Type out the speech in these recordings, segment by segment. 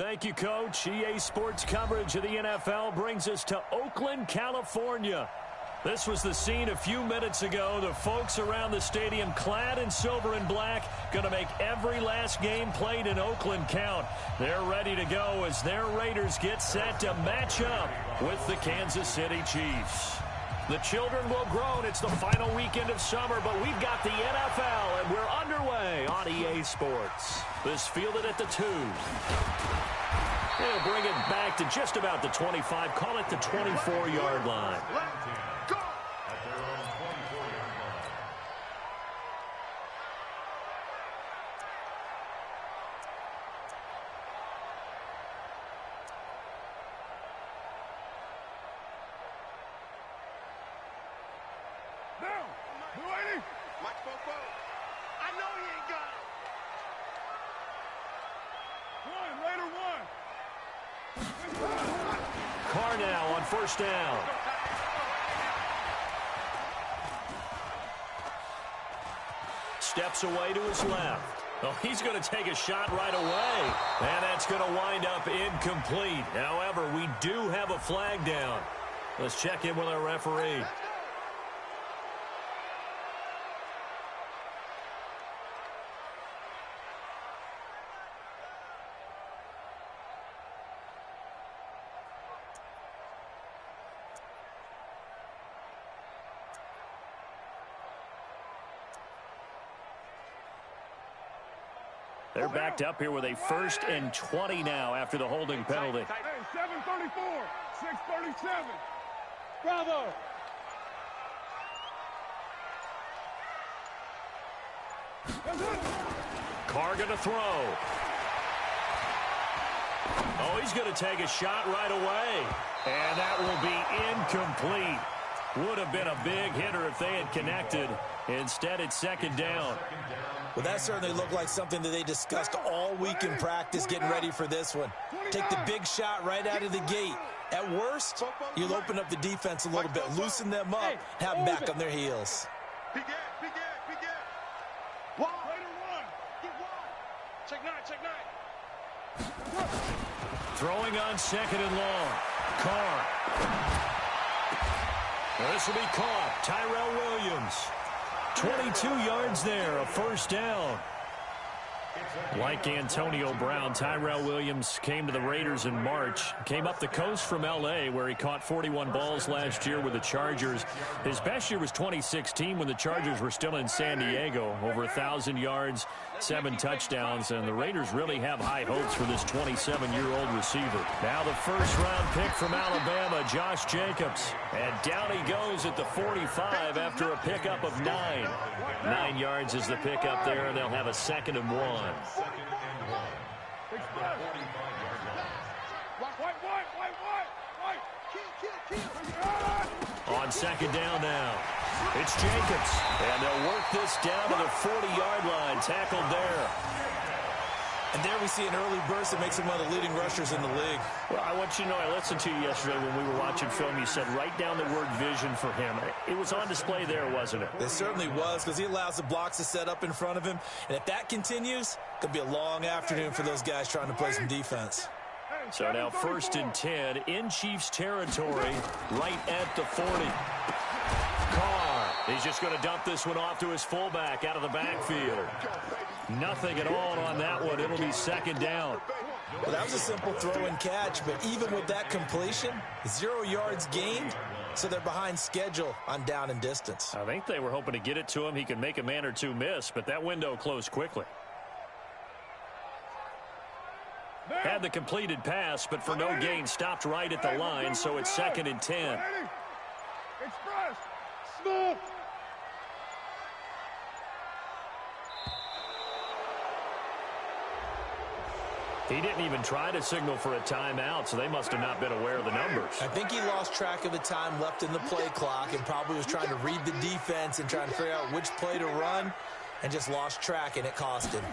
Thank you, Coach. EA Sports coverage of the NFL brings us to Oakland, California. This was the scene a few minutes ago. The folks around the stadium clad in silver and black going to make every last game played in Oakland count. They're ready to go as their Raiders get set to match up with the Kansas City Chiefs. The children will groan. It's the final weekend of summer, but we've got the NFL, and we're underway on EA Sports. This fielded at the 2. They'll bring it back to just about the 25. Call it the 24-yard line. Carr now on first down. Steps away to his left. Oh, he's going to take a shot right away. And that's going to wind up incomplete. However, we do have a flag down. Let's check in with our referee. They're backed up here with a 1st and 20 now after the holding penalty. Hey, 7:34, 6:37. Bravo. Carr going to throw. Oh, he's going to take a shot right away. And that will be incomplete. Would have been a big hitter if they had connected. Instead, it's 2nd down. Well, that certainly looked like something that they discussed all week in practice getting ready for this one. Take the big shot right out of the gate. At worst, you'll open up the defense a little bit, loosen them up, have them back on their heels. Throwing on 2nd and long. Carr. This will be caught. Tyrell Williams. 22 yards there, a 1st down. Like Antonio Brown, Tyrell Williams came to the Raiders in March. Came up the coast from L.A., where he caught 41 balls last year with the Chargers. His best year was 2016 when the Chargers were still in San Diego. Over 1,000 yards, 7 touchdowns, and the Raiders really have high hopes for this 27-year-old receiver. Now the first-round pick from Alabama, Josh Jacobs. And down he goes at the 45 after a pickup of 9. 9 yards is the pickup there, and they'll have a 2nd and 1. On 2nd down now. It's Jacobs. And they'll work this down to the 40-yard line. Tackled there. And there we see an early burst that makes him one of the leading rushers in the league. Well, I want you to know, I listened to you yesterday when we were watching film. You said write down the word vision for him. It was on display there, wasn't it? It certainly was, because he allows the blocks to set up in front of him. And if that continues, it could be a long afternoon for those guys trying to play some defense. So now 1st and 10 in Chiefs territory, right at the 40. Carr, he's just going to dump this one off to his fullback out of the backfield. Nothing at all on that one. It'll be 2nd down. Well, that was a simple throw and catch, but even with that completion, 0 yards gained, so they're behind schedule on down and distance. I think they were hoping to get it to him. He can make a man or two miss, but that window closed quickly. Had the completed pass, but for no gain, stopped right at the line, so it's 2nd and 10. Express. Small. He didn't even try to signal for a timeout, so they must have not been aware of the numbers. I think he lost track of the time left in the play clock and probably was trying to read the defense and trying to figure out which play to run and just lost track, and it cost him.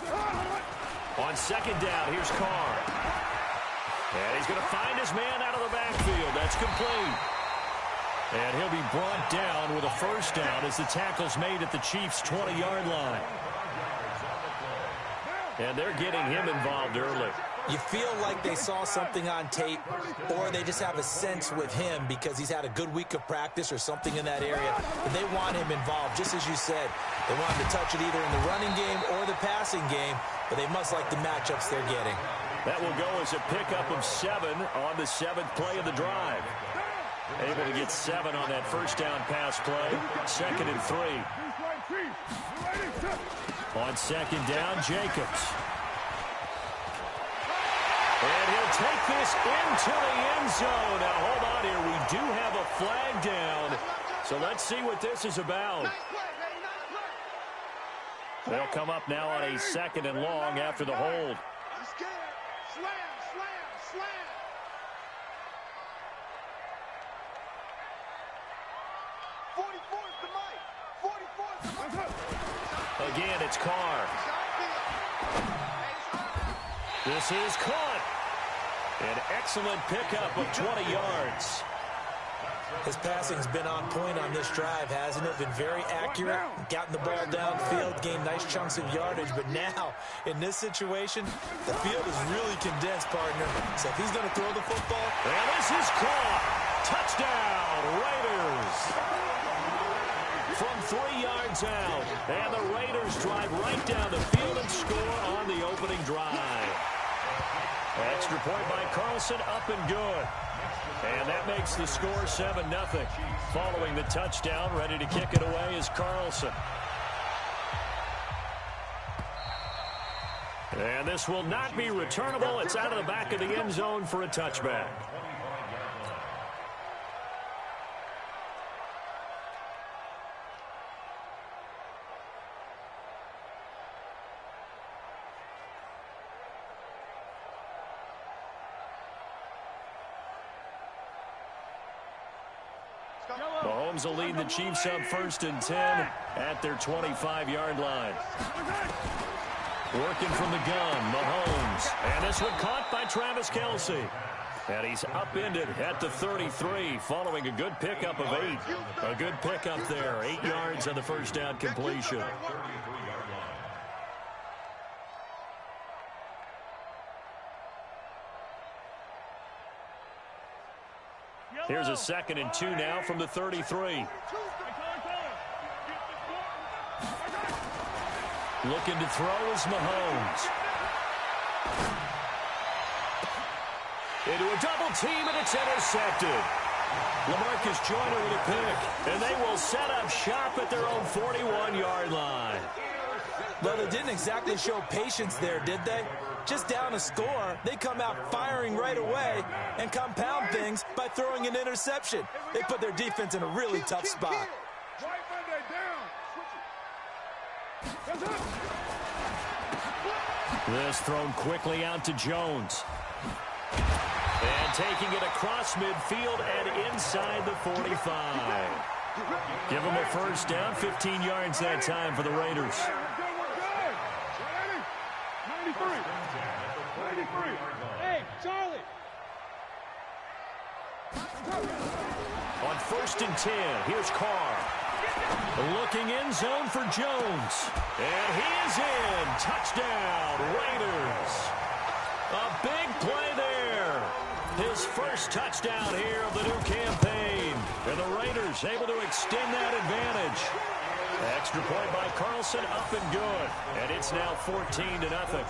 On 2nd down, here's Carr. And he's going to find his man out of the backfield. That's complete. And he'll be brought down with a 1st down as the tackle's made at the Chiefs' 20-yard line. And they're getting him involved early. You feel like they saw something on tape, or they just have a sense with him because he's had a good week of practice or something in that area, and they want him involved. Just as you said, they want him to touch it either in the running game or the passing game, but they must like the matchups they're getting. That will go as a pickup of 7 on the 7th play of the drive. Able to get 7 on that first down pass play. 2nd and 3. On 2nd down, Jacobs. And he'll take this into the end zone. Now, hold on here. We do have a flag down. So let's see what this is about. They'll come up now on a 2nd and long after the hold. Again, it's Carr. This is caught. An excellent pickup of 20 yards. His passing's been on point on this drive, hasn't it? Been very accurate, gotten the ball downfield, gained nice chunks of yardage. But now, in this situation, the field is really condensed, partner. So if he's going to throw the football... And this is caught. Touchdown, Raiders. From 3 yards out. And the Raiders drive right down the field and score on the opening drive. Extra point by Carlson, up and good. And that makes the score 7-0. Following the touchdown, ready to kick it away is Carlson. And this will not be returnable. It's out of the back of the end zone for a touchback. Mahomes will lead the Chiefs up 1st and 10 at their 25-yard line. Working from the gun, Mahomes. And this one caught by Travis Kelce. And he's upended at the 33 following a good pickup of 8. A good pickup there, 8 yards on the first down completion. Here's a 2nd and 2 now from the 33. Looking to throw is Mahomes. Into a double team, and it's intercepted. LaMarcus Joyner with a pick, and they will set up shop at their own 41-yard line. Well, they didn't exactly show patience there, did they? Just down a score, they come out firing right away and compound things by throwing an interception. They put their defense in a really tough spot. This thrown quickly out to Jones. And taking it across midfield and inside the 45. Give them a first down, 15 yards that time for the Raiders. 93. Hey, Charlie. On 1st and 10, here's Carr. Looking in zone for Jones. And he is in. Touchdown, Raiders. A big play there. His first touchdown here of the new campaign. And the Raiders able to extend that advantage. Extra point by Carlson, up and good. And it's now 14-0.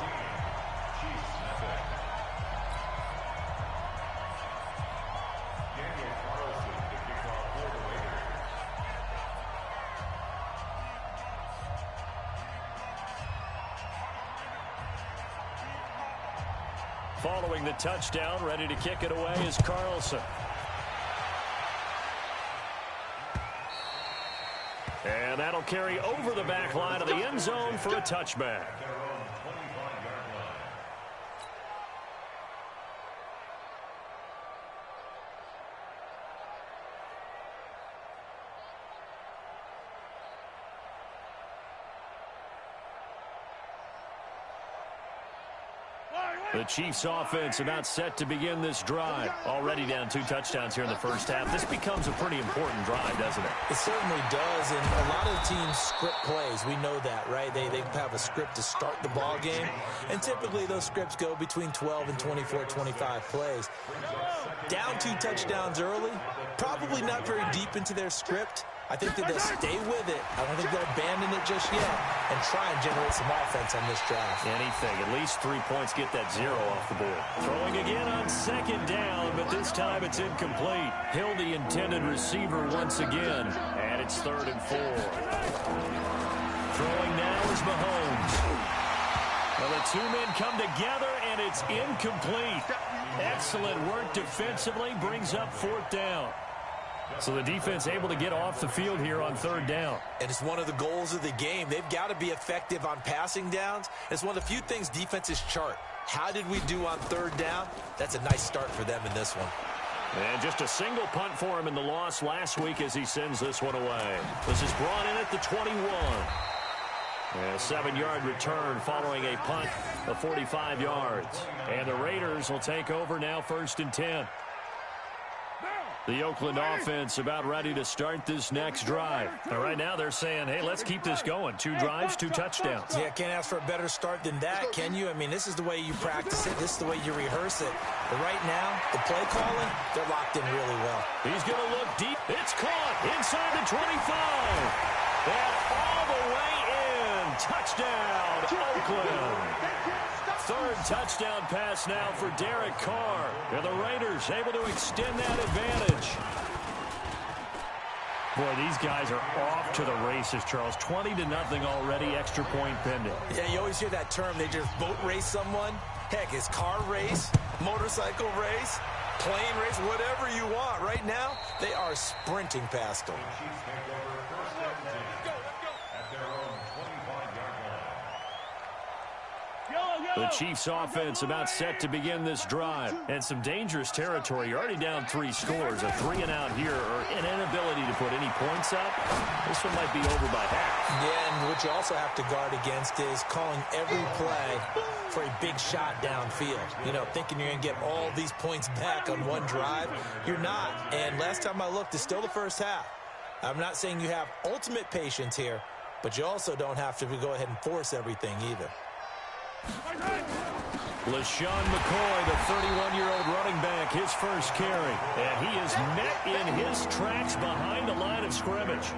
Following the touchdown, ready to kick it away is Carlson. And that'll carry over the back line of the end zone for a touchback. The Chiefs offense about set to begin this drive. Already down 2 touchdowns here in the first half. This becomes a pretty important drive, doesn't it? It certainly does, and a lot of teams script plays. We know that, right? They have a script to start the ball game, and typically those scripts go between 12 and 24, 25 plays. Down 2 touchdowns early, probably not very deep into their script. I think that they'll stay with it. I don't think they'll abandon it just yet and try and generate some offense on this drive. Anything. At least 3 points. Get that 0 off the board. Throwing again on second down, but this time it's incomplete. Hill, the intended receiver once again. And it's 3rd and 4. Throwing now is Mahomes. Well, the 2 men come together, and it's incomplete. Excellent work defensively. Brings up 4th down. So the defense able to get off the field here on 3rd down. And it's one of the goals of the game. They've got to be effective on passing downs. It's one of the few things defenses chart. How did we do on 3rd down? That's a nice start for them in this one. And just a single punt for him in the loss last week as he sends this one away. This is brought in at the 21. And a 7-yard return following a punt of 45 yards. And the Raiders will take over now 1st and 10. The Oakland offense about ready to start this next drive. And right now they're saying, hey, let's keep this going. 2 drives, 2 touchdowns. Yeah, can't ask for a better start than that, can you? I mean, this is the way you practice it. This is the way you rehearse it. But right now, the play calling, they're locked in really well. He's going to look deep. It's caught inside the 25. And all the way in. Touchdown, Oakland. 3rd touchdown pass now for Derek Carr. And the Raiders able to extend that advantage. Boy, these guys are off to the races, Charles. 20-0 already, extra point pending. Yeah, you always hear that term. They just boat race someone. Heck, it's car race, motorcycle race, plane race, whatever you want. Right now, they are sprinting past them. The Chiefs offense about set to begin this drive. And some dangerous territory. You're already down 3 scores. A 3-and-out here or an inability to put any points up. This one might be over by half. Yeah, and what you also have to guard against is calling every play for a big shot downfield. You know, thinking you're going to get all these points back on one drive. You're not. And last time I looked, it's still the first half. I'm not saying you have ultimate patience here, but you also don't have to go ahead and force everything either. LaShawn McCoy, the 31-year-old running back, his first carry. And he is met in his tracks behind the line of scrimmage.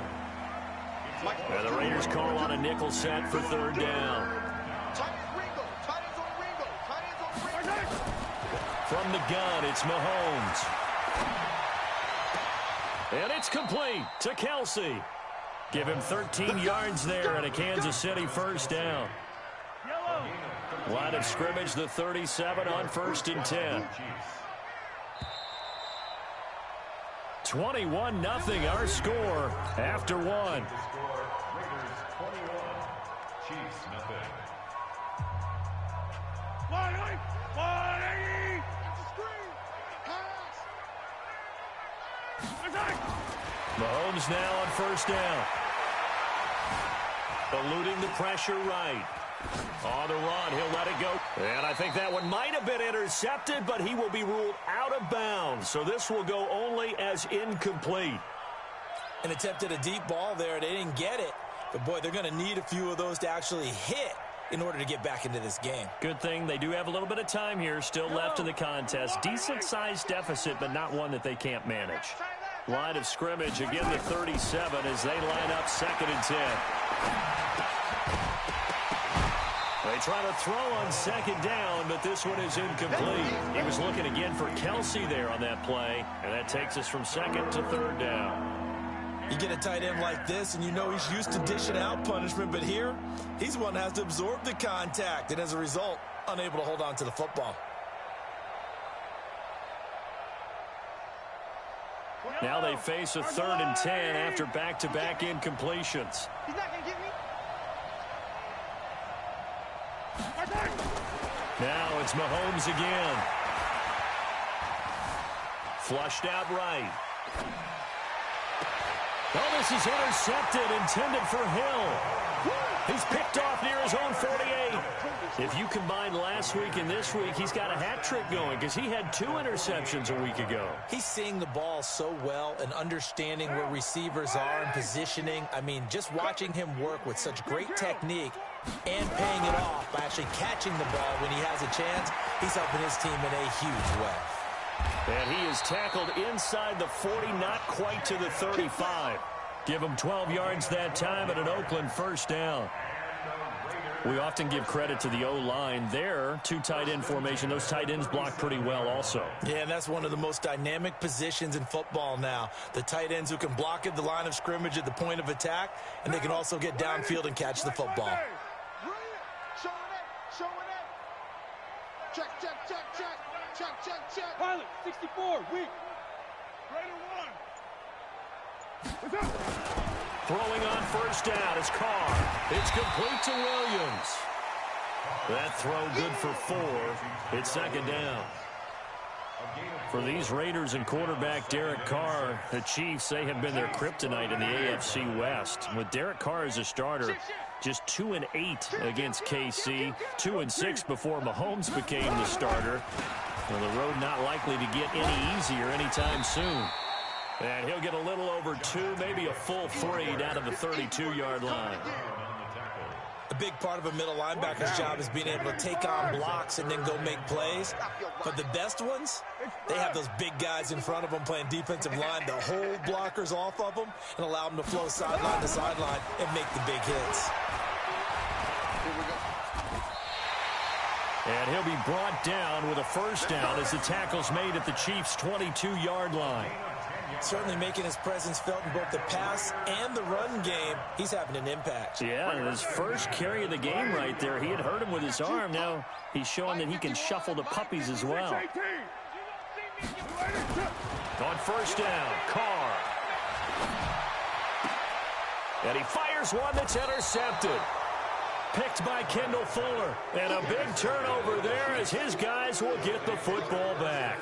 And the Raiders call on a nickel set for 3rd down. From the gun, it's Mahomes. And it's complete to Kelsey. Give him 13 yards there and a Kansas City 1st down. Line of scrimmage, the 37 on 1st and 10. 21-0 our score after 1. Mahomes now on 1st down. Eluding the pressure right. On the run, he'll let it go. And I think that one might have been intercepted, but he will be ruled out of bounds. So this will go only as incomplete. And attempted a deep ball there. They didn't get it. But, boy, they're going to need a few of those to actually hit in order to get back into this game. Good thing they do have a little bit of time here still left in the contest. Decent-sized deficit, but not one that they can't manage. Line of scrimmage, again the 37 as they line up 2nd and 10. They try to throw on 2nd down, but this one is incomplete. He was looking again for Kelsey there on that play, and that takes us from 2nd to 3rd down. You get a tight end like this, and you know he's used to dishing out punishment, but here, he's the one that has to absorb the contact, and as a result, unable to hold on to the football. Now they face a 3rd and 10 after back-to-back incompletions. He's not going to get me. Now it's Mahomes again. Flushed out right. Oh, this is intercepted, intended for Hill. He's picked off near his own 48. If you combine last week and this week, he's got a hat trick going because he had 2 interceptions a week ago. He's seeing the ball so well and understanding where receivers are and positioning. I mean, just watching him work with such great technique and paying it off by actually catching the ball when he has a chance, he's helping his team in a huge way. And he is tackled inside the 40, not quite to the 35. Give him 12 yards that time and an Oakland first down. We often give credit to the O-line there. 2 tight end formation. Those tight ends block pretty well also. Yeah, and that's one of the most dynamic positions in football now. The tight ends who can block at the line of scrimmage at the point of attack, and they can also get downfield and catch the football. Pilot, 64, weak. Raider 1. Throwing on first down is Carr. It's complete to Williams. That throw good for 4. It's second down. For these Raiders and quarterback Derek Carr, the Chiefs, they have been their kryptonite in the AFC West. With Derek Carr as a starter, just 2-8 against KC, 2-6 before Mahomes became the starter. Well, the road not likely to get any easier anytime soon. And he'll get a little over 2, maybe a full 3 down to the 32-yard line. A big part of a middle linebacker's job is being able to take on blocks and then go make plays. But the best ones, they have those big guys in front of them playing defensive line to hold blockers off of them and allow them to flow sideline to sideline and make the big hits. And he'll be brought down with a first down as the tackle's made at the Chiefs' 22-yard line. Certainly making his presence felt in both the pass and the run game. He's having an impact. Yeah, and his first carry of the game right there, he had hurt him with his arm. Now he's showing that he can shuffle the puppies as well. On first down, Carr. And he fires one that's intercepted. Picked by Kendall Fuller. And a big turnover there as his guys will get the football back.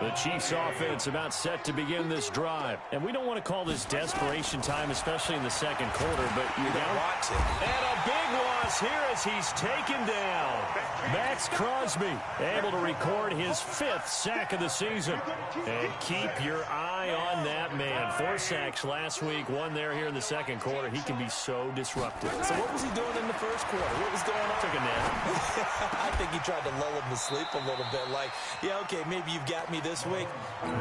The Chiefs offense about set to begin this drive. And we don't want to call this desperation time, especially in the second quarter, but you don't want to. And a big loss here as he's taken down. Max Crosby able to record his 5th sack of the season. And keep your eye on that man. 4 sacks last week, 1 there here in the second quarter. He can be so disruptive. So what was he doing in the first quarter? What was going on? Took a nap. I think he tried to lull him to sleep a little bit. Like, yeah, okay, maybe you've got me this week.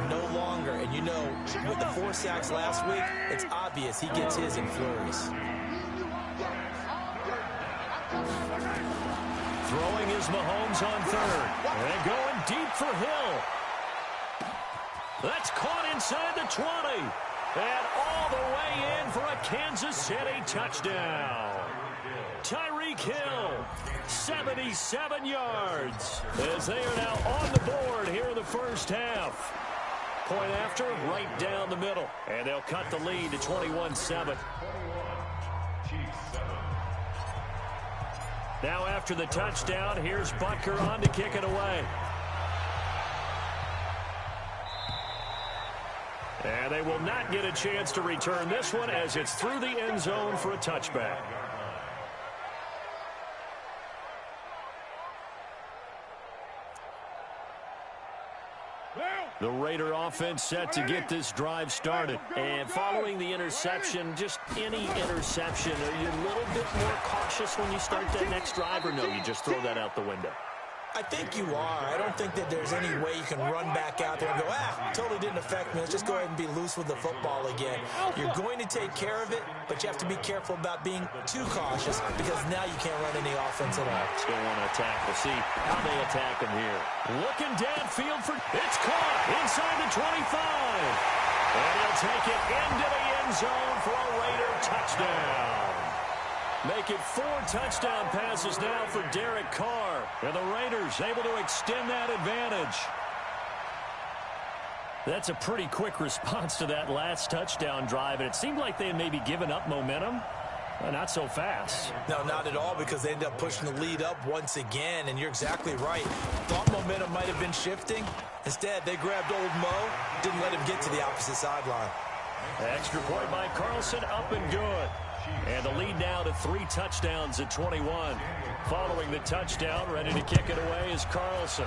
No longer. And you know, with the 4 sacks last week, it's obvious he gets his in flurries. Throwing is Mahomes on third. And going deep for Hill. That's caught inside the 20. And all the way in for a Kansas City touchdown. Tyreek Hill, 77 yards, as they are now on the board here in the first half. Point after, right down the middle. And they'll cut the lead to 21-7. Now after the touchdown, here's Butker on to kick it away. And they will not get a chance to return this one as it's through the end zone for a touchback. The Raider offense set to get this drive started. And following the interception, just any interception, are you a little bit more cautious when you start that next drive, or no, you just throw that out the window? I think you are. I don't think that there's any way you can run back out there and go, totally didn't affect me. Let's just go ahead and be loose with the football again. You're going to take care of it, but you have to be careful about being too cautious because now you can't run any offense at all. Still want to attack. We'll see how they attack him here. Looking downfield for... It's caught inside the 25. And he'll take it into the end zone for a Raider touchdown. Make it 4 touchdown passes now for Derek Carr. And the Raiders able to extend that advantage. That's a pretty quick response to that last touchdown drive. And it seemed like they had maybe given up momentum. Well, not so fast. No, not at all, because they ended up pushing the lead up once again. And you're exactly right. Thought momentum might have been shifting. Instead, they grabbed old Mo. Didn't let him get to the opposite sideline. Extra point by Carlson, up and good. And the lead now to 3 touchdowns at 21. Following the touchdown, ready to kick it away is Carlson.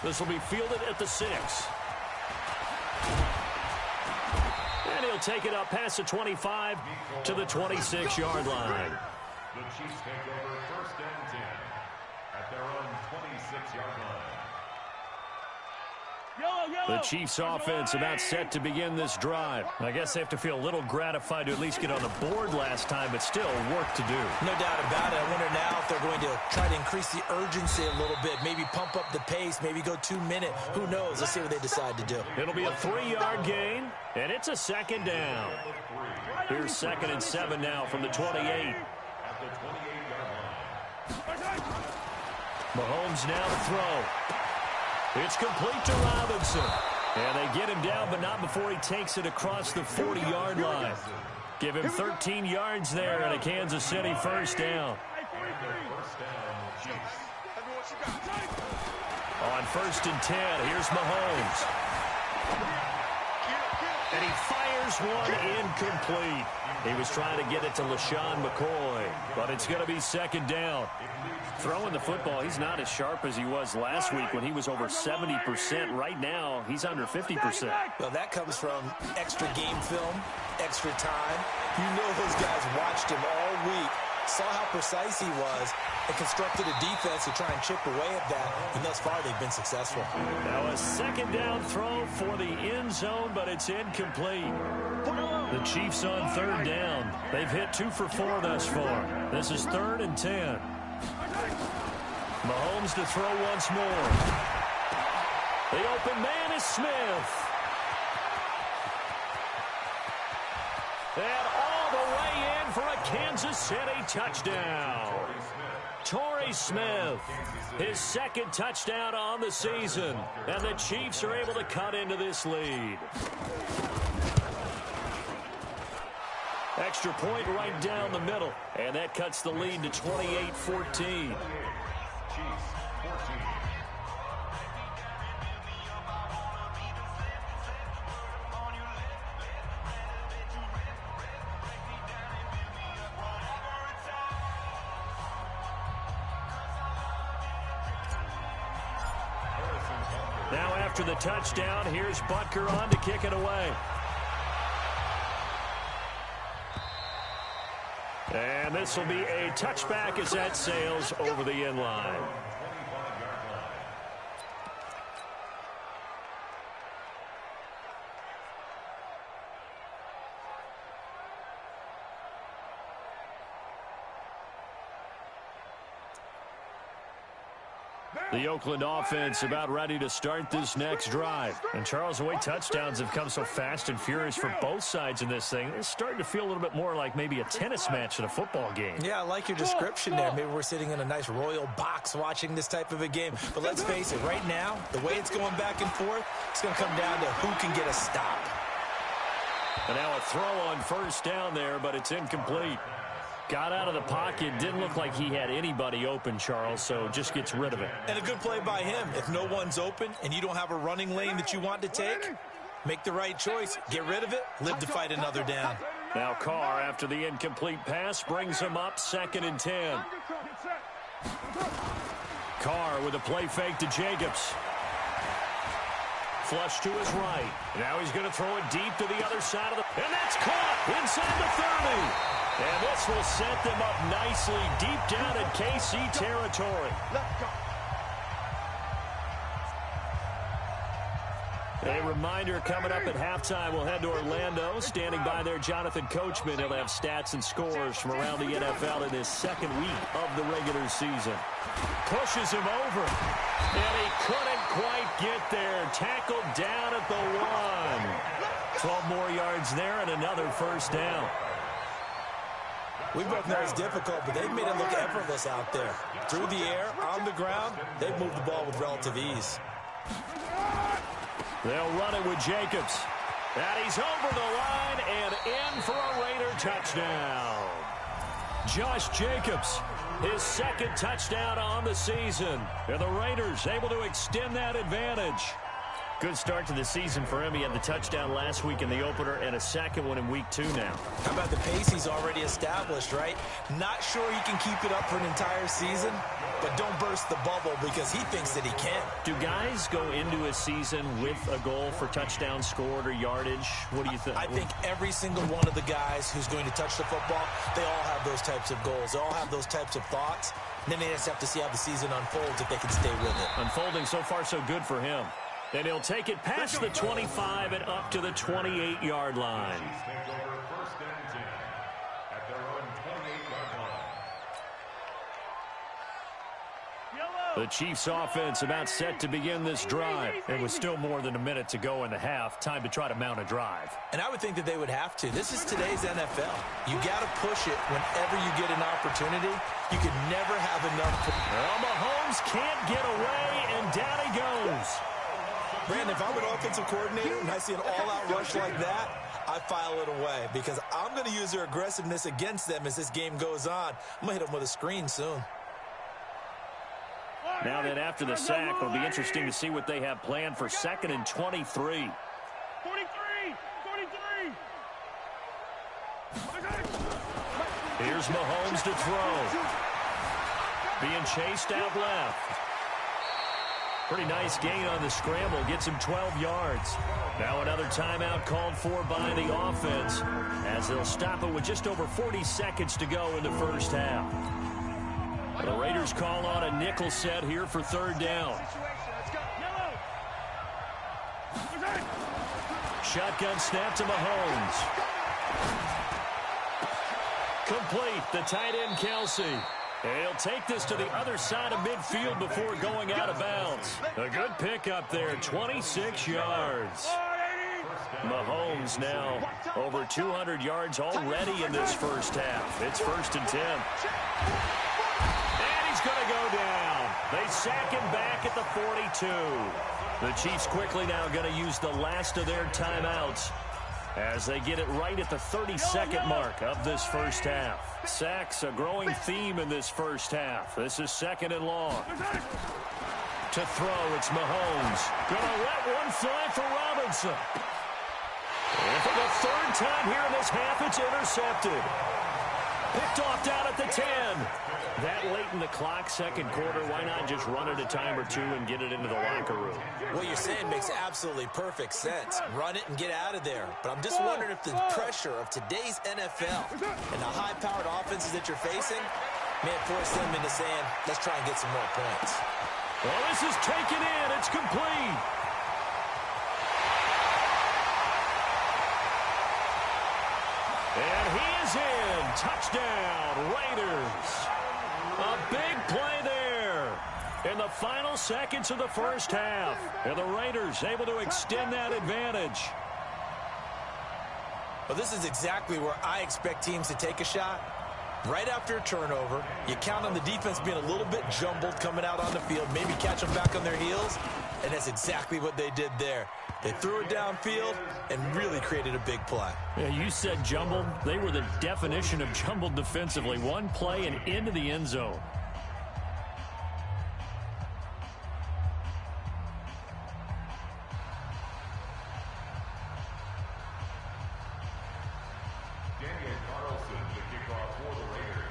This will be fielded at the 6. And he'll take it up past the 25 to the 26-yard line. The Chiefs take over 1st and 10 at their own 26-yard line. The Chiefs offense about set to begin this drive. I guess they have to feel a little gratified to at least get on the board last time, but still work to do. No doubt about it. I wonder now if they're going to try to increase the urgency a little bit, maybe pump up the pace, maybe go 2-minute. Who knows? Let's see what they decide to do. It'll be a 3-yard gain, and it's a 2nd down. Here's 2nd and 7 now from the 28. At the 28-yard line. Mahomes now to throw. It's complete to Robinson. And they get him down, but not before he takes it across the 40-yard line. Give him 13 yards there and a Kansas City 1st down. On 1st and 10, here's Mahomes. And he fires one incomplete. He was trying to get it to LaShawn McCoy, but it's going to be 2nd down. Throwing the football, he's not as sharp as he was last week when he was over 70%. Right now, he's under 50%. Well, that comes from extra game film, extra time. You know those guys watched him all week, saw how precise he was, and constructed a defense to try and chip away at that, and thus far they've been successful. Now a 2nd down throw for the end zone, but it's incomplete. The Chiefs on 3rd down. They've hit 2 for 4 thus far. This is 3rd and 10. Mahomes to throw once more. The open man is Smith. And all the way in for a Kansas City touchdown. Torrey Smith, his 2nd touchdown on the season. And the Chiefs are able to cut into this lead. Extra point right down the middle. And that cuts the lead to 28-14. Now after the touchdown, here's Butker on to kick it away. And this will be a touchback as that sails over the end line. The Oakland offense about ready to start this next drive. And Charles, the way touchdowns have come so fast and furious for both sides in this thing, it's starting to feel a little bit more like maybe a tennis match in a football game. Yeah, I like your description there. Maybe we're sitting in a nice royal box watching this type of a game. But let's face it, right now, the way it's going back and forth, it's going to come down to who can get a stop. And now a throw on 1st down there, but it's incomplete. Got out of the pocket. Didn't look like he had anybody open, Charles, so just gets rid of it. And a good play by him. If no one's open and you don't have a running lane that you want to take, make the right choice. Get rid of it. Live to fight another down. Now Carr, after the incomplete pass, brings him up 2nd and 10. Carr with a play fake to Jacobs. Flush to his right. Now he's going to throw it deep to the other side of the... And that's caught inside the 30. And this will set them up nicely deep down in KC territory. A reminder coming up at halftime, we'll head to Orlando. Standing by there, Jonathan Coachman. He'll have stats and scores from around the NFL in his 2nd week of the regular season. Pushes him over. And he couldn't quite get there. Tackled down at the 1. 12 more yards there and another 1st down. We both know it's difficult, but they've made it look effortless out there. Through the air, on the ground, they've moved the ball with relative ease. They'll run it with Jacobs. And he's over the line and in for a Raider touchdown. Josh Jacobs, his 2nd touchdown on the season. And the Raiders able to extend that advantage. Good start to the season for him. He had the touchdown last week in the opener and a second one in week 2 now. How about the pace he's already established, right? Not sure he can keep it up for an entire season, but don't burst the bubble because he thinks that he can. Do guys go into a season with a goal for touchdown scored or yardage? What do you think? I think every single one of the guys who's going to touch the football, they all have those types of goals. They all have those types of thoughts. And then they just have to see how the season unfolds if they can stay with it. Unfolding so far so good for him. And he'll take it past the 25 and up to the 28-yard line. Take over first and 10 at their own 28-yard line. The Chiefs offense about set to begin this drive. It was still more than a minute to go in the half. Time to try to mount a drive. And I would think that they would have to. This is today's NFL. You got to push it whenever you get an opportunity. You can never have enough. Well, Mahomes can't get away, and down he goes. Brandon, if I'm an offensive coordinator and I see an all-out rush like that, I file it away because I'm going to use their aggressiveness against them as this game goes on. I'm going to hit them with a screen soon. Now that after the sack, it'll be interesting to see what they have planned for 2nd and 23. 43! Here's Mahomes to throw. Being chased out left. Pretty nice gain on the scramble. Gets him 12 yards. Now another timeout called for by the offense as they'll stop it with just over 40 seconds to go in the first half. The Raiders call on a nickel set here for 3rd down. Shotgun snap to Mahomes. Complete. The tight end, Kelsey. He'll take this to the other side of midfield before going out of bounds. A good pickup there, 26 yards. Mahomes now over 200 yards already in this first half. It's 1st and 10. And he's going to go down. They sack him back at the 42. The Chiefs quickly now going to use the last of their timeouts as they get it right at the 32nd mark of this first half. Sacks, a growing theme in this first half. This is 2nd and long. To throw, it's Mahomes. Gonna let one fly for Robinson. And for the 3rd time here in this half, it's intercepted. Picked off down at the 10. That late in the clock, 2nd quarter, why not just run it a time or two and get it into the locker room? What you're saying makes absolutely perfect sense. Run it and get out of there. But I'm just wondering if the pressure of today's NFL and the high-powered offenses that you're facing may force them into saying, let's try and get some more points. Well, this is taken in. It's complete. And he is in. Touchdown, Raiders. A big play there in the final seconds of the first half. And the Raiders able to extend that advantage. Well, this is exactly where I expect teams to take a shot. Right after a turnover, you count on the defense being a little bit jumbled coming out on the field, maybe catch them back on their heels, and that's exactly what they did there. They threw it downfield and really created a big play. Yeah, you said jumbled. They were the definition of jumbled defensively. One play and into the end zone.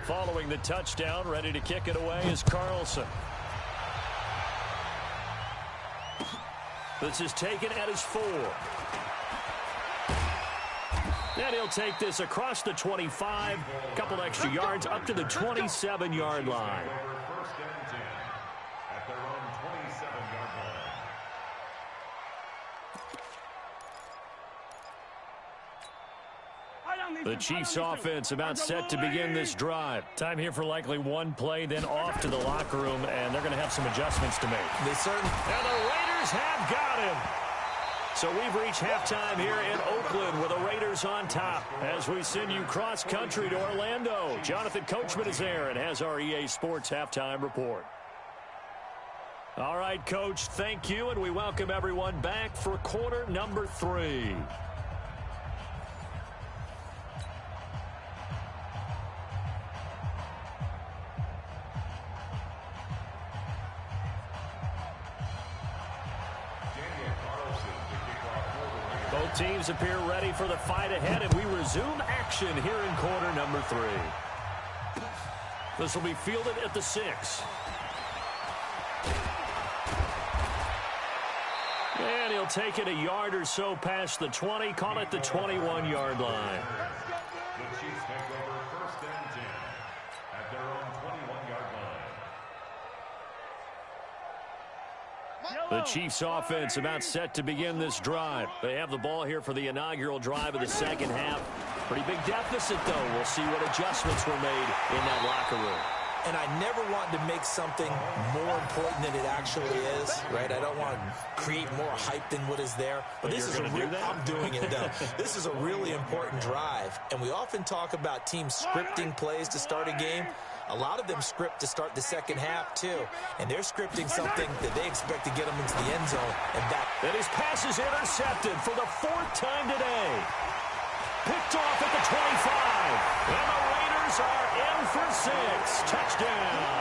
Following the touchdown, ready to kick it away is Carlson. This is taken at his 4. And he'll take this across the 25, a couple extra yards up to the 27-yard line. First and 10 at their own 27-yard line. The Chiefs offense about set to begin this drive. Time here for likely one play, then off to the locker room, and they're going to have some adjustments to make. They certainly... And the Raiders have got him. So we've reached halftime here in Oakland with the Raiders on top as we send you cross-country to Orlando. Jonathan Coachman is there and has our EA Sports halftime report. All right, Coach, thank you, and we welcome everyone back for quarter number 3. Both teams appear ready for the fight ahead, and we resume action here in quarter number 3. This will be fielded at the 6. And he'll take it a yard or so past the 20, call it the 21-yard line. The Chiefs take over first and 10 at their own 21-yard line. The Chiefs offense about set to begin this drive. They have the ball here for the inaugural drive of the second half. Pretty big deficit, though. We'll see what adjustments were made in that locker room. And I never want to make something more important than it actually is, right? I don't want to create more hype than what is there. But this is I'm doing it, though. This is a really important drive. And we often talk about teams scripting plays to start a game. A lot of them script to start the second half, too. And they're scripting something that they expect to get them into the end zone and back. And his pass is intercepted for the 4th time today. Picked off at the 25. And the Raiders are in for 6. Touchdown.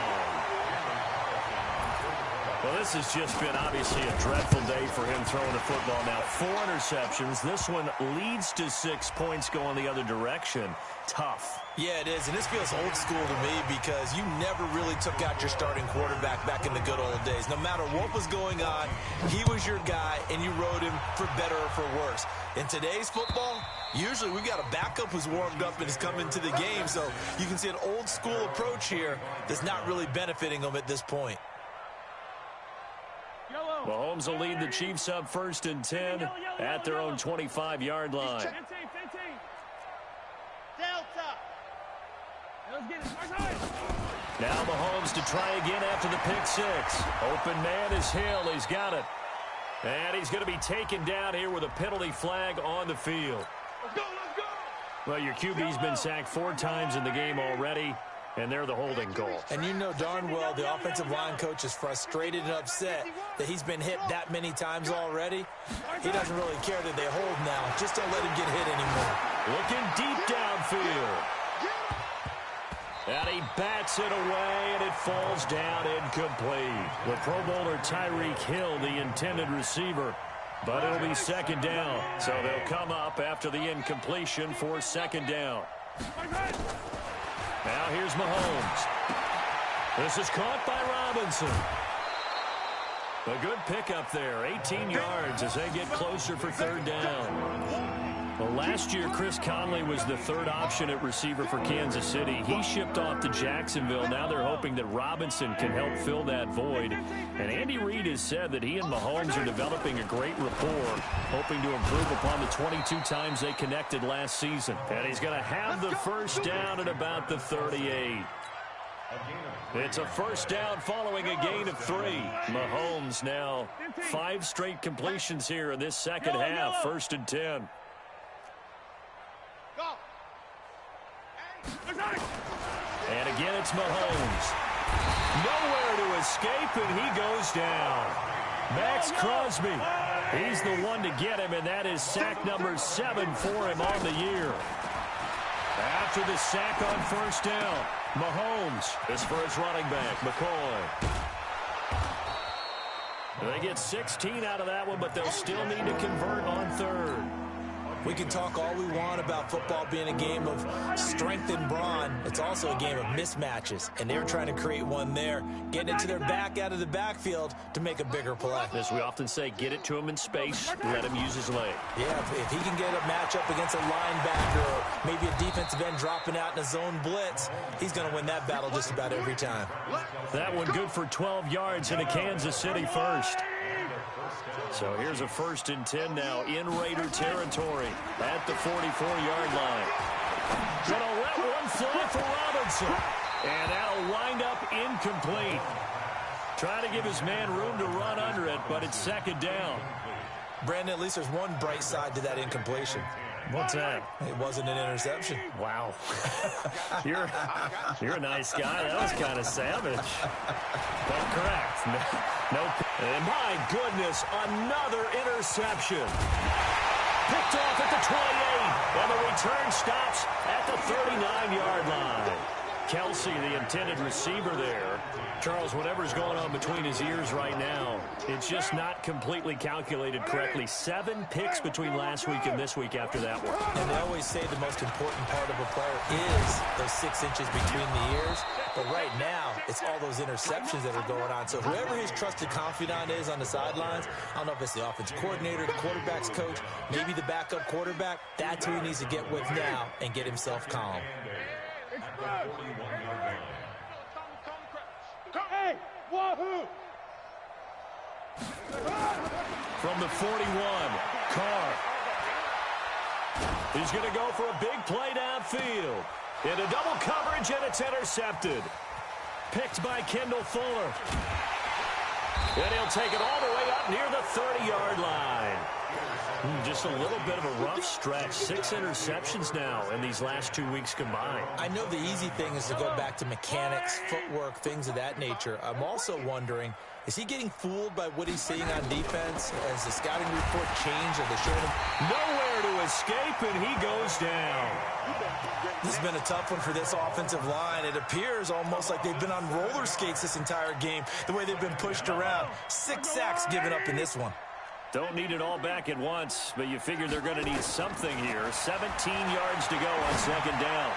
Well, this has just been obviously a dreadful day for him throwing the football. Now, 4 interceptions. This one leads to 6 points going the other direction. Tough. Yeah, it is, and this feels old school to me because you never really took out your starting quarterback back in the good old days. No matter what was going on, he was your guy, and you rode him for better or for worse. In today's football, usually we've got a backup who's warmed up and has come into the game, so you can see an old school approach here that's not really benefiting them at this point. Mahomes will lead the Chiefs up first and 10 at their own 25-yard line. Now Mahomes to try again after the pick 6. Open man is Hill. He's got it. And he's going to be taken down here with a penalty flag on the field. Let's go, let's go. Well, your QB's been sacked 4 times in the game already, and they're the holding goal. And you know darn well the offensive line coach is frustrated and upset that he's been hit that many times already. He doesn't really care that they hold now. Just don't let him get hit anymore. Looking deep downfield. And he bats it away, and it falls down incomplete. The Pro Bowler Tyreek Hill, the intended receiver. But it'll be second down. So they'll come up after the incompletion for second down. Now here's Mahomes. This is caught by Robinson. A good pickup there. 18 yards as they get closer for third down. Well, last year, Chris Conley was the 3rd option at receiver for Kansas City. He shipped off to Jacksonville. Now they're hoping that Robinson can help fill that void. And Andy Reid has said that he and Mahomes are developing a great rapport, hoping to improve upon the 22 times they connected last season. And he's going to have the first down at about the 38. It's a first down following a gain of 3. Mahomes now 5 straight completions here in this second half. First and 10. And again, it's Mahomes. Nowhere to escape, and he goes down. Max Crosby, he's the one to get him, and that is sack number 7 for him on the year. After the sack on first down, Mahomes is for his running back, McCoy. They get 16 out of that one, but they'll still need to convert on third. We can talk all we want about football being a game of strength and brawn. It's also a game of mismatches, and they're trying to create one there, getting it to their back out of the backfield to make a bigger play. As we often say, get it to him in space, let him use his leg. Yeah, if he can get a matchup against a linebacker or maybe a defensive end dropping out in a zone blitz, he's going to win that battle just about every time. That one good for 12 yards into Kansas City first. So here's a first and 10 now in Raider territory at the 44-yard line. Gonna let one fly for Robinson. And that'll wind up incomplete. Trying to give his man room to run under it, but it's second down. Brandon, at least there's one bright side to that incompletion. What's that? It wasn't an interception. Wow. You're a nice guy. That was kind of savage. But correct. No. And my goodness, another interception. Picked off at the 28. And the return stops at the 39-yard line. Kelsey, the intended receiver there. Charles, whatever's going on between his ears right now, it's just not completely calculated correctly. 7 picks between last week and this week after that one. And they always say the most important part of a player is those 6 inches between the ears. But right now, it's all those interceptions that are going on. So whoever his trusted confidant is on the sidelines, I don't know if it's the offensive coordinator, the quarterback's coach, maybe the backup quarterback, that's who he needs to get with now and get himself calm. Hey, wahoo! From the 41, Carr. He's going to go for a big play downfield. Into double coverage, and it's intercepted. Picked by Kendall Fuller. And he'll take it all the way up near the 30-yard line. Just a little bit of a rough stretch. 6 interceptions now in these last 2 weeks combined. I know the easy thing is to go back to mechanics, footwork, things of that nature. I'm also wondering, is he getting fooled by what he's seeing on defense? Has the scouting report changed? Are they showing him nowhere to escape, and he goes down? This has been a tough one for this offensive line. It appears almost like they've been on roller skates this entire game, the way they've been pushed around. 6 sacks given up in this one. Don't need it all back at once, but you figure they're going to need something here. 17 yards to go on second down.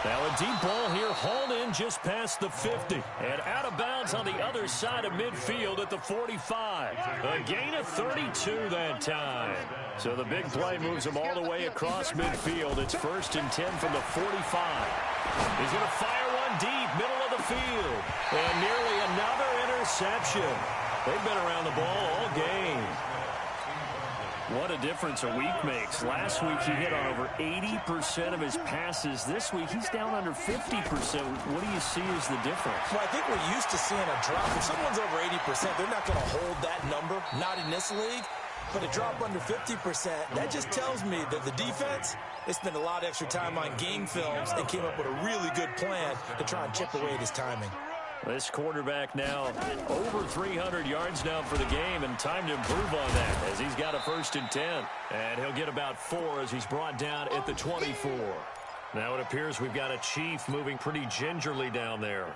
Now a deep ball here, hauled in just past the 50. And out of bounds on the other side of midfield at the 45. A gain of 32 that time. So the big play moves them all the way across midfield. It's 1st and 10 from the 45. He's going to fire one deep, middle of the field. And nearly another interception. They've been around the ball all game. What a difference a week makes. Last week he hit on over 80% of his passes. This week he's down under 50%. What do you see as the difference? Well, I think we're used to seeing a drop. If someone's over 80%, they're not going to hold that number, not in this league. But a drop under 50%, that just tells me that the defense, they spent a lot of extra time on game films and came up with a really good plan to try and chip away at his timing. This quarterback now over 300 yards now for the game, and time to improve on that as he's got a 1st and 10. And he'll get about 4 as he's brought down at the 24. Now it appears we've got a Chief moving pretty gingerly down there.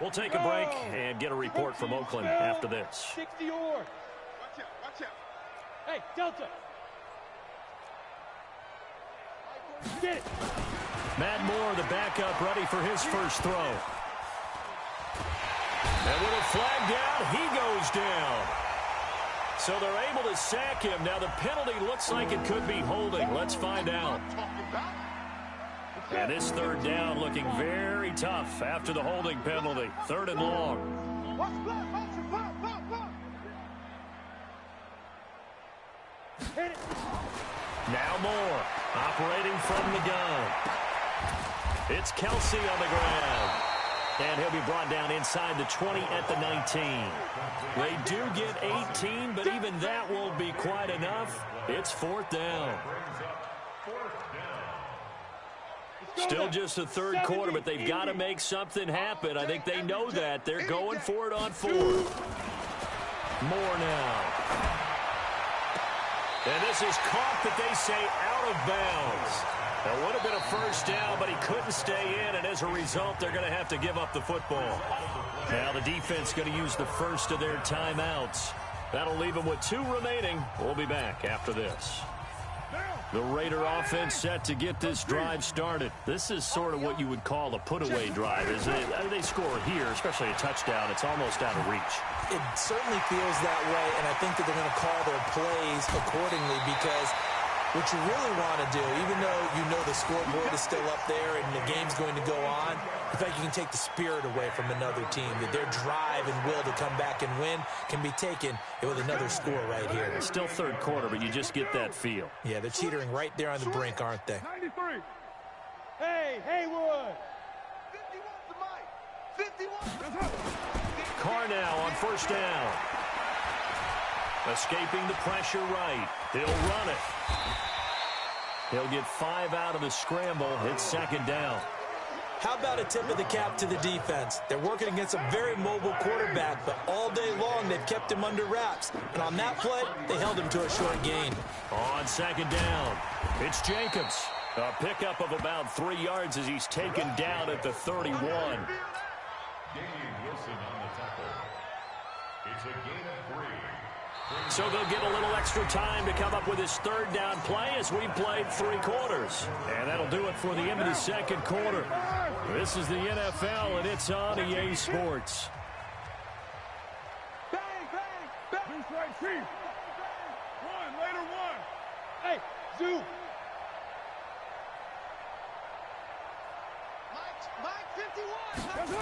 We'll take a break and get a report from Oakland after this. 60 or. Watch out. Hey, Delta. Get it. Matt Moore, the backup, ready for his first throw. And with a flag down, he goes down. So they're able to sack him. Now the penalty looks like it could be holding. Let's find out. And this 3rd down looking very tough after the holding penalty. 3rd and long. Now Moore operating from the gun. It's Kelsey on the ground. And he'll be brought down inside the 20 at the 19. They do get 18, but even that won't be quite enough. It's 4th down. Still just the 3rd quarter, but they've got to make something happen. I think they know that. They're going for it on 4th. More now. And this is caught, but they say out of bounds. That would have been a 1st down, but he couldn't stay in, and as a result, they're going to have to give up the football. Now the defense going to use the first of their timeouts. That'll leave them with 2 remaining. We'll be back after this. The Raider offense set to get this drive started. This is sort of what you would call a put-away drive, isn't it? I mean, they score here, especially a touchdown. It's almost out of reach. It certainly feels that way, and I think that they're going to call their plays accordingly because what you really want to do, even though you know the scoreboard is still up there and the game's going to go on, the fact you can take the spirit away from another team, that their drive and will to come back and win can be taken with another score right here. It's still 3rd quarter, but you just get that feel. Yeah, they're teetering right there on the brink, aren't they? 93. Hey, Haywood. 51. Carr now on 1st down. Escaping the pressure right. He'll run it. He'll get 5 out of the scramble. It's 2nd down. How about a tip of the cap to the defense? They're working against a very mobile quarterback, but all day long they've kept him under wraps. And on that play, they held him to a short gain. On 2nd down, it's Jacobs. A pickup of about 3 yards as he's taken down at the 31. Gaining Wilson on the tackle. It's a gain of 3. So they'll get a little extra time to come up with his third down play as we've played 3 quarters. And that'll do it for the end of the second quarter. This is the NFL, and it's on EA Sports. Bang, bang, bang. This right, see. One, later one. Hey, Zoo. Mike, 51.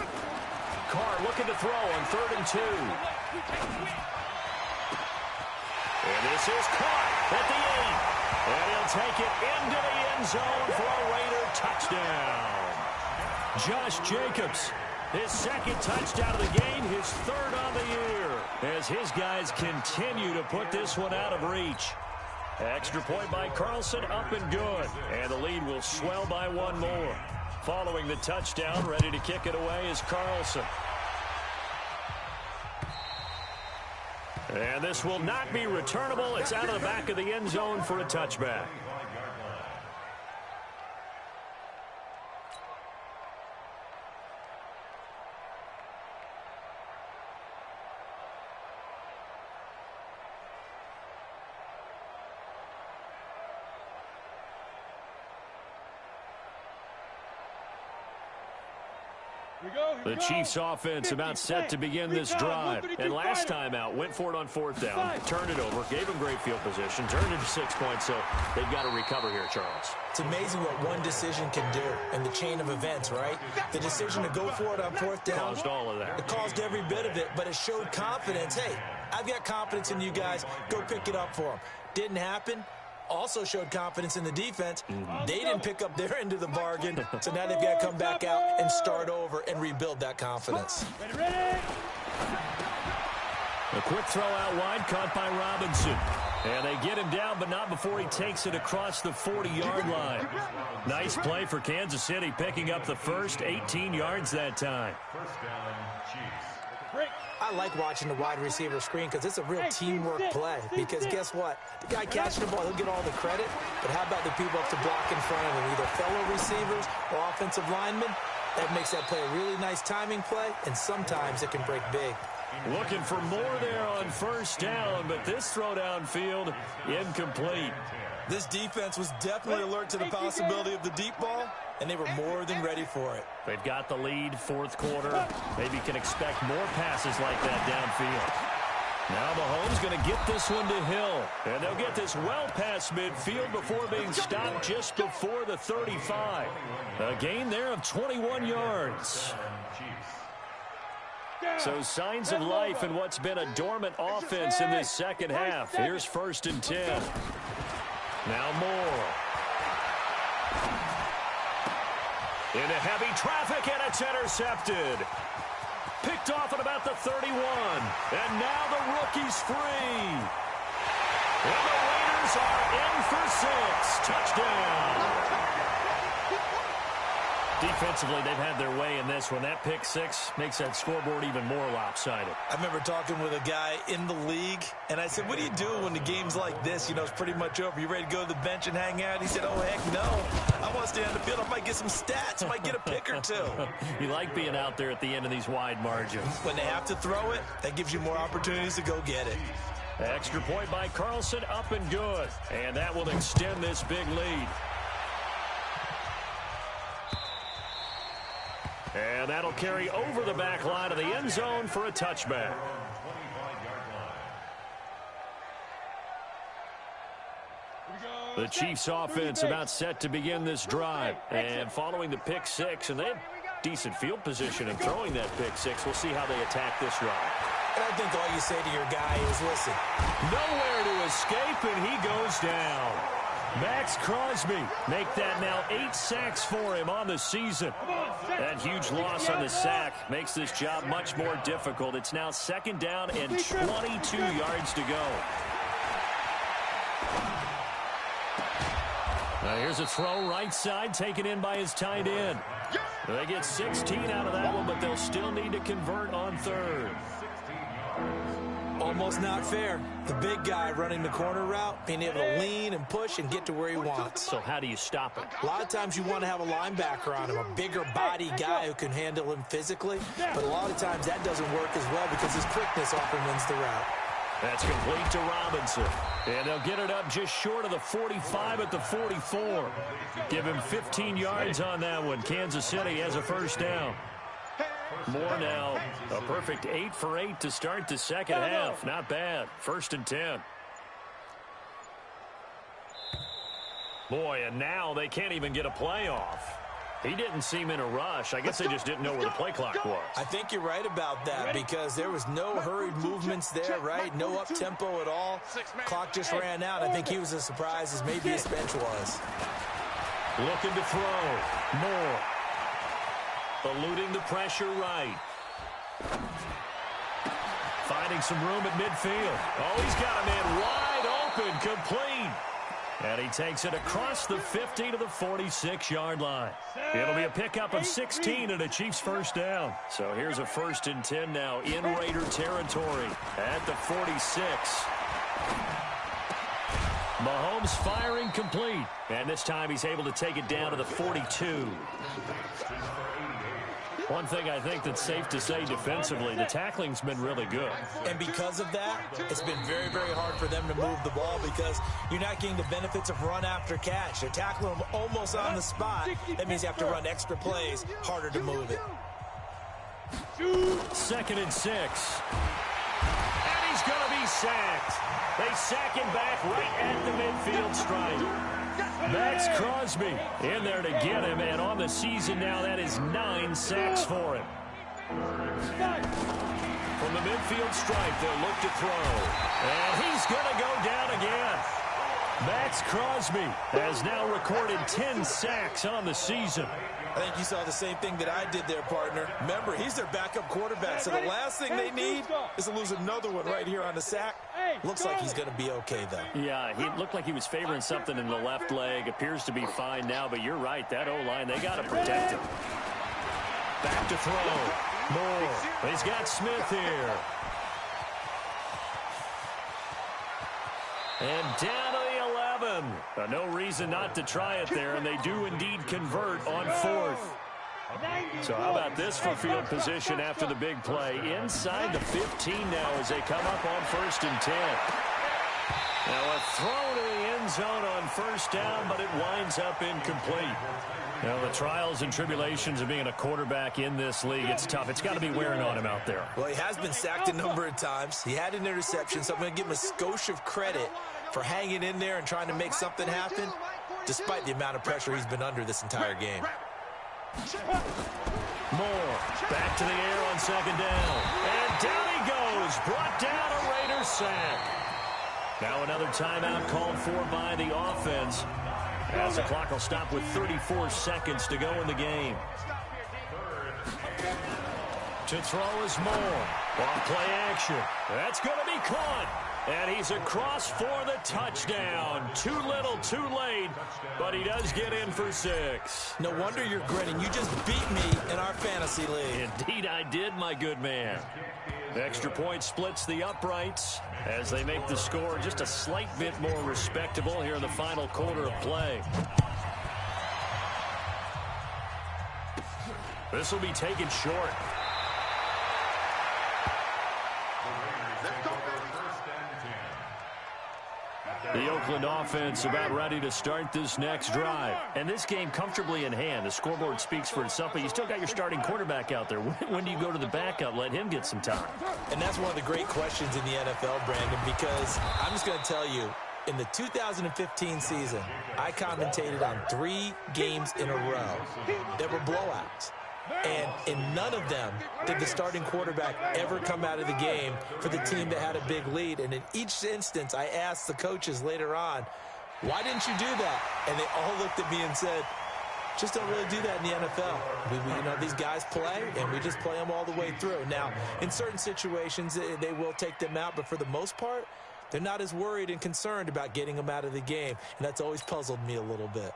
Carr looking to throw on 3rd and 2. And this is caught at the 8. And he'll take it into the end zone for a Raider touchdown. Josh Jacobs, his 2nd touchdown of the game, his 3rd on the year, as his guys continue to put this one out of reach. Extra point by Carlson, up and good. And the lead will swell by 1 more. Following the touchdown, ready to kick it away is Carlson. And this will not be returnable. It's out of the back of the end zone for a touchback. The Chiefs offense about set to begin this drive. And last time out, went for it on 4th down, turned it over, gave them great field position, turned it to 6 points, so they've got to recover here, Charles. It's amazing what one decision can do in the chain of events, right? The decision to go for it on 4th down. Caused all of that. It caused every bit of it, but it showed confidence. Hey, I've got confidence in you guys. Go pick it up for them. Didn't happen. Also showed confidence in the defense. They didn't pick up their end of the bargain, so now they've got to come back out and start over and rebuild that confidence. Ready? A quick throw out wide, caught by Robinson. And they get him down, but not before he takes it across the 40-yard line. Nice play for Kansas City, picking up the first, 18 yards that time. First down, Chiefs. I like watching the wide receiver screen because it's a real teamwork play. Because guess what? The guy catching the ball, he'll get all the credit. But how about the people up to block in front of him, either fellow receivers or offensive linemen? That makes that play a really nice timing play, and sometimes it can break big. Looking for more there on 1st down, but this throw downfield incomplete. This defense was definitely alert to the possibility of the deep ball, and they were more than ready for it. They've got the lead, 4th quarter. Maybe can expect more passes like that downfield. Now Mahomes going to get this one to Hill. And they'll get this well past midfield before being stopped just before the 35. A gain there of 21 yards. So signs of life in what's been a dormant offense in this second half. Here's 1st and 10. Now Moore. Into heavy traffic, and it's intercepted. Picked off at about the 31. And now the rookie's free. And the Raiders are in for 6. Touchdown. Defensively, they've had their way in this one. That pick 6 makes that scoreboard even more lopsided. I remember talking with a guy in the league, and I said, what do you do when the game's like this? You know, it's pretty much over. You ready to go to the bench and hang out? He said, oh, heck no. I want to stay on the field. I might get some stats. I might get a pick or 2. You like being out there at the end of these wide margins. When they have to throw it, that gives you more opportunities to go get it. Extra point by Carlson, up and good. And that will extend this big lead. And that'll carry over the back line of the end zone for a touchback. The Chiefs offense about set to begin this drive. And following the pick 6, and they have decent field position in throwing that pick 6. We'll see how they attack this drive. And I think all you say to your guy is, listen. Nowhere to escape, and he goes down. Max Crosby make that now 8 sacks for him on the season. That huge loss on the sack makes this job much more difficult. It's now 2nd down and 22 yards to go. Now here's a throw right side, taken in by his tight end. They get 16 out of that one, but they'll still need to convert on 3rd. Almost not fair. The big guy running the corner route, being able to lean and push and get to where he wants. So how do you stop it? A lot of times you want to have a linebacker on him, a bigger body guy who can handle him physically. But a lot of times that doesn't work as well because his quickness often wins the route. That's complete to Robinson. And they'll get it up just short of the 45 at the 44. Give him 15 yards on that one. Kansas City has a first down. Moore now, a perfect 8 for 8 to start the second half. Not bad. 1st and 10. Boy, and now they can't even get a play off. He didn't seem in a rush. I guess they just didn't know where the play clock was. I think you're right about that because there was no hurried movements there, right? No up-tempo at all. Clock just ran out. I think he was as surprised as maybe his bench was. Looking to throw. Moore. Eluding the pressure right. Finding some room at midfield. Oh, he's got a man wide open, complete. And he takes it across the 50 to the 46-yard line. It'll be a pickup of 16 and a Chiefs first down. So here's a 1st and 10 now in Raider territory at the 46. Mahomes firing complete. And this time he's able to take it down to the 42. One thing I think that's safe to say defensively, the tackling's been really good. And because of that, it's been very, very hard for them to move the ball because you're not getting the benefits of run after catch. They're tackling them almost on the spot. That means you have to run extra plays, harder to move it. 2nd and 6. And he's going to be sacked. They sack him back right at the midfield stripe. Max Crosby in there to get him, and on the season now, that is 9 sacks for him. From the midfield stripe, they'll look to throw. And he's going to go down again. Max Crosby has now recorded 10 sacks on the season. I think you saw the same thing that I did there, partner. Remember, he's their backup quarterback, so the last thing they need is to lose another one right here on the sack. Looks like he's going to be okay, though. Yeah, he looked like he was favoring something in the left leg. Appears to be fine now, but you're right. That O-line, they got to protect him. Back to throw. Moore. He's got Smith here. And down to the 11. No reason not to try it there, and they do indeed convert on 4th. So how about this for field position after the big play? Inside the 15 now as they come up on 1st and 10. Now a throw to the end zone on 1st down, but it winds up incomplete. Now the trials and tribulations of being a quarterback in this league, it's tough. It's got to be wearing on him out there. Well, he has been sacked a number of times. He had an interception, so I'm going to give him a skosh of credit for hanging in there and trying to make something happen, despite the amount of pressure he's been under this entire game. Moore back to the air on 2nd down. And down he goes. Brought down a Raiders sack. Now another timeout called for by the offense, as the clock will stop with 34 seconds to go in the game. To throw is Moore. Off play action. That's going to be caught. And he's across for the touchdown. Too little, too late, but he does get in for 6. No wonder you're grinning. You just beat me in our fantasy league. Indeed I did, my good man. Extra point splits the uprights as they make the score just a slight bit more respectable here in the final quarter of play. This will be taken short. The Oakland offense about ready to start this next drive. And this game comfortably in hand. The scoreboard speaks for itself, but you still got your starting quarterback out there. When do you go to the backup, let him get some time? And that's one of the great questions in the NFL, Brandon, because I'm just going to tell you, in the 2015 season, I commentated on 3 games in a row that were blowouts. And in none of them did the starting quarterback ever come out of the game for the team that had a big lead. And in each instance, I asked the coaches later on, why didn't you do that? And they all looked at me and said, just don't really do that in the NFL. You know, these guys play, and we just play them all the way through. Now, in certain situations, they will take them out, but for the most part, they're not as worried and concerned about getting them out of the game. And that's always puzzled me a little bit.